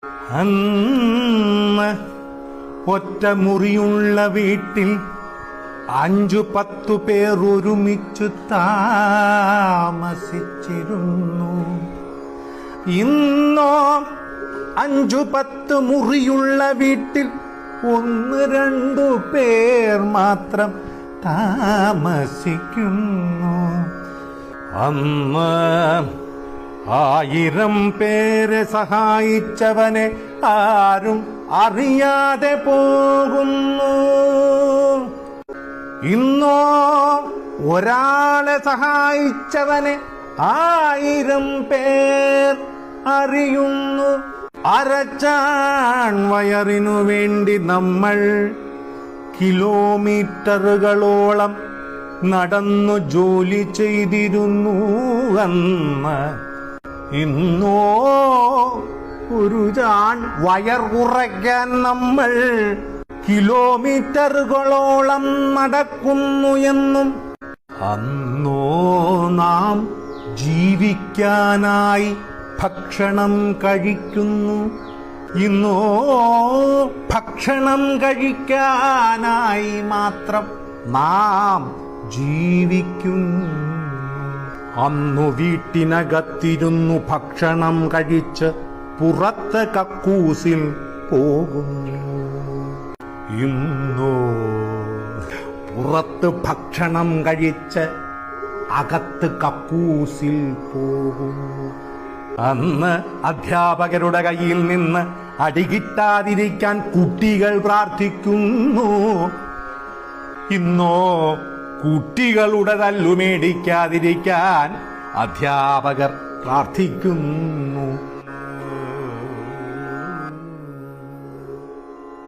അന്ന് ഒറ്റ മുറിയുള്ള വീട്ടിൽ 5-10 പേർ ഒരുമിച്ചു താമസിച്ചിരുന്നു. ഇന്നോ 5-10 മുറിയുള്ള വീട്ടിൽ 1-2 പേർ മാത്രം താമസിക്കുന്നു. അന്ന് 1000 പേരെ സഹായിച്ചവനെ ആരും അറിയാതെ പോകുന്നു. ഇന്നോ ഒരാളെ സഹായിച്ചവനെ 1000 പേർ അറിയുന്നു. അരച്ചാൺ വയറിനു വേണ്ടി നമ്മൾ കിലോമീറ്ററുകളോളം നടന്നു ജോലി ചെയ്തിരുന്നു അന്ന്. ഇന്നോ ഒരു ചാൺ വയർ കുറയ്ക്കാൻ നമ്മൾ കിലോമീറ്ററുകളോളം നടക്കുന്നു എന്നും അന്നോ നാം ജീവിക്കാനായി ഭക്ഷണം കഴിക്കുന്നു. ഇന്നോ ഭക്ഷണം കഴിക്കാനായി മാത്രം നാം ജീവിക്കുന്നു. അന്നു വീട്ടിനകത്തിരുന്നു ഭക്ഷണം കഴിച്ച് പുറത്ത് കക്കൂസിൽ പോകുന്നു. ഇന്നോ പുറത്ത് ഭക്ഷണം കഴിച്ച് അകത്ത് കക്കൂസിൽ പോകുന്നു. അന്ന് അധ്യാപകരുടെ കയ്യിൽ നിന്ന് അടികിട്ടാതിരിക്കാൻ കുട്ടികൾ പ്രാർത്ഥിക്കുന്നു. ഇന്നോ കുട്ടികളുടെ തല്ലു മേടിക്കാതിരിക്കാൻ അധ്യാപകർ പ്രാർത്ഥിക്കുന്നു.